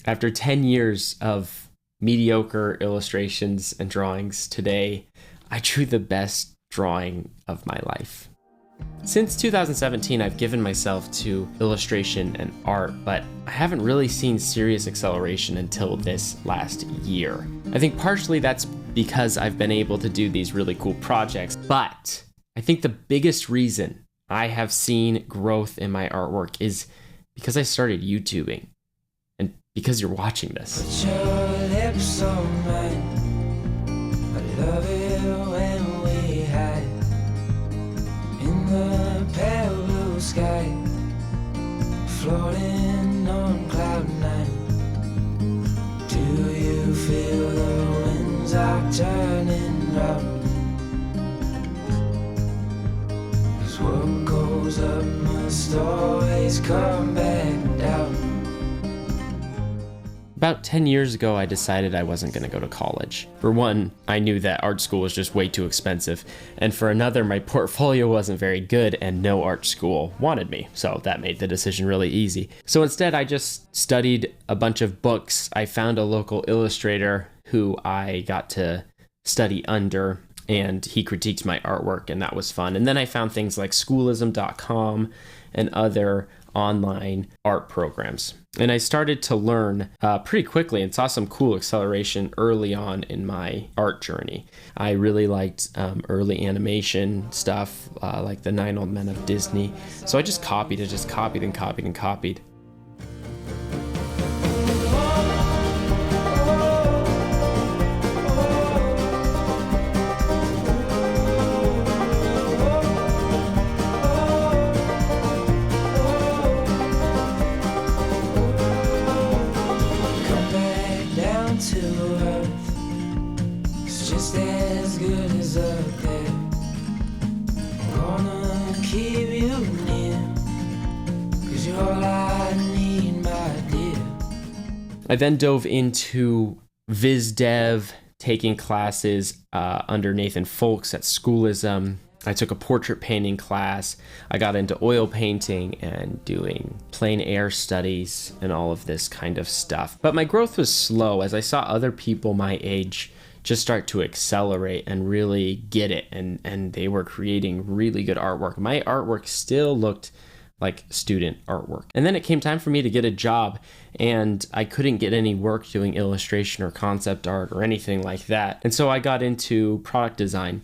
After 10 years of mediocre illustrations and drawings, today I drew the best drawing of my life. Since 2017, I've given myself to illustration and art, but I haven't really seen serious acceleration until this last year. I think partially that's because I've been able to do these really cool projects, but I think the biggest reason I have seen growth in my artwork is because I started YouTubing and because you're watching this. Put your lips on mine. I love it when we hide in the pale blue sky, floating on cloud nine. Do you feel the winds are turning round? 'Cause what goes up must always come back down. About 10 years ago, I decided I wasn't going to go to college. For one, I knew that art school was just way too expensive. And for another, my portfolio wasn't very good and no art school wanted me. So that made the decision really easy. So instead, I just studied a bunch of books. I found a local illustrator who I got to study under, and he critiqued my artwork, and that was fun. And then I found things like Schoolism.com and other online art programs. And I started to learn pretty quickly and saw some cool acceleration early on in my art journey. I really liked early animation stuff, like the 9 Old Men of Disney. So I just copied it, just copied and copied and copied. To earth, it's just as good as up there. I'm gonna keep you near, 'cause you're all I need, my dear. I then dove into Viz Dev, taking classes under Nathan Folks at Schoolism. I took a portrait painting class. I got into oil painting and doing plein air studies and all of this kind of stuff. But my growth was slow as I saw other people my age just start to accelerate and really get it. And they were creating really good artwork. My artwork still looked like student artwork. And then it came time for me to get a job, and I couldn't get any work doing illustration or concept art or anything like that. And so I got into product design.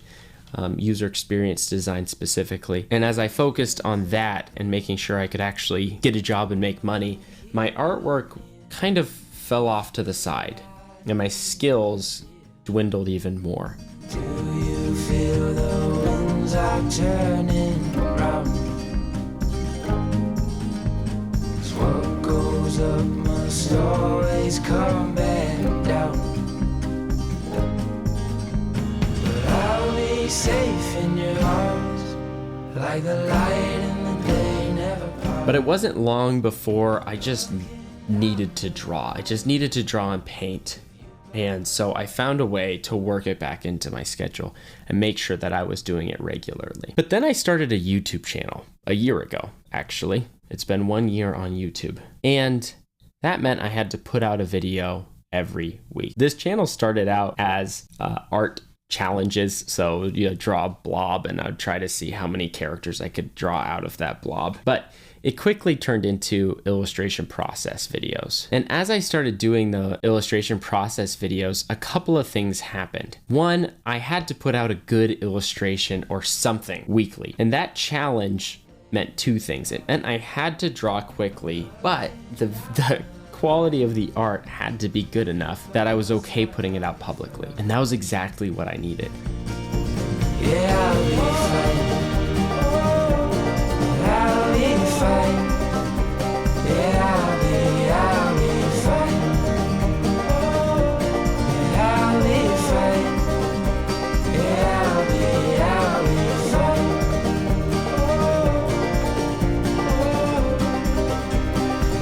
User experience design specifically. And as I focused on that and making sure I could actually get a job and make money, my artwork kind of fell off to the side and my skills dwindled even more. Do you feel the winds are turning round? 'Cause what goes up must always come back down. Safe in your arms, like the light in the day never parts. But it wasn't long before I just needed to draw. I just needed to draw and paint. And so I found a way to work it back into my schedule and make sure that I was doing it regularly. But then I started a YouTube channel a year ago, actually. It's been 1 year on YouTube. And that meant I had to put out a video every week. This channel started out as art challenges. So draw a blob and I'd try to see how many characters I could draw out of that blob. But it quickly turned into illustration process videos. And as I started doing the illustration process videos, a couple of things happened. One, I had to put out a good illustration or something weekly. And that challenge meant two things. It meant I had to draw quickly, but the quality of the art had to be good enough that I was okay putting it out publicly. And that was exactly what I needed. Yeah, I'll be fine. I'll be fine. Yeah, I'll be fine. Yeah, I'll be fine. Yeah, I'll be fine.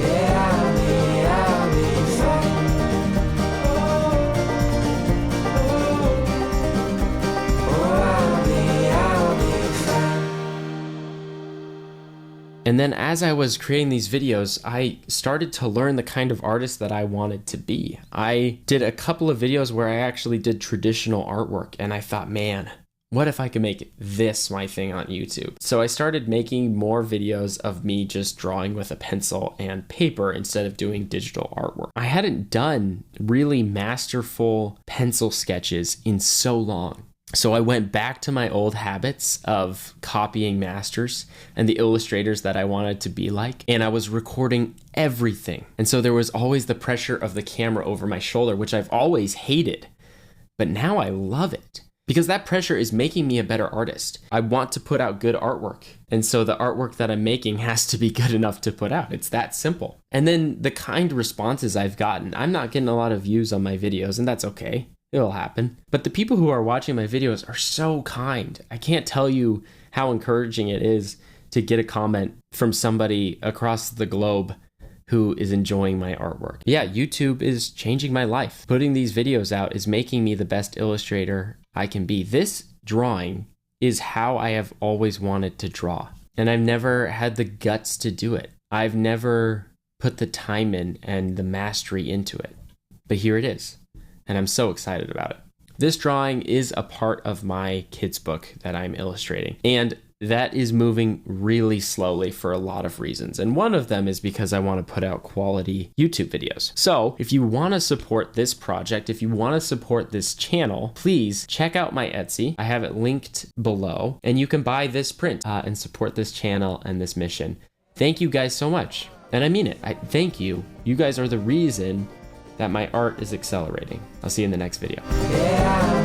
Yeah, I'll be fine. Oh, I'll be fine. And then as I was creating these videos, I started to learn the kind of artist that I wanted to be. I did a couple of videos where I actually did traditional artwork, and I thought, man, what if I could make this my thing on YouTube? So I started making more videos of me just drawing with a pencil and paper instead of doing digital artwork. I hadn't done really masterful pencil sketches in so long. So I went back to my old habits of copying masters and the illustrators that I wanted to be like, and I was recording everything. And so there was always the pressure of the camera over my shoulder, which I've always hated, but now I love it because that pressure is making me a better artist. I want to put out good artwork, and so the artwork that I'm making has to be good enough to put out. It's that simple. And then the kind responses I've gotten, I'm not getting a lot of views on my videos, and that's okay. It'll happen. But the people who are watching my videos are so kind. I can't tell you how encouraging it is to get a comment from somebody across the globe who is enjoying my artwork. Yeah, YouTube is changing my life. Putting these videos out is making me the best illustrator I can be. This drawing is how I have always wanted to draw, and I've never had the guts to do it. I've never put the time in and the mastery into it. But here it is. And I'm so excited about it. This drawing is a part of my kids' book that I'm illustrating, and that is moving really slowly for a lot of reasons. And one of them is because I want to put out quality YouTube videos. So if you want to support this project, if you want to support this channel, please check out my Etsy. I have it linked below, and you can buy this print and support this channel and this mission. Thank you guys so much. And I mean it. Thank you. You guys are the reason that my art is accelerating. I'll see you in the next video. Yeah.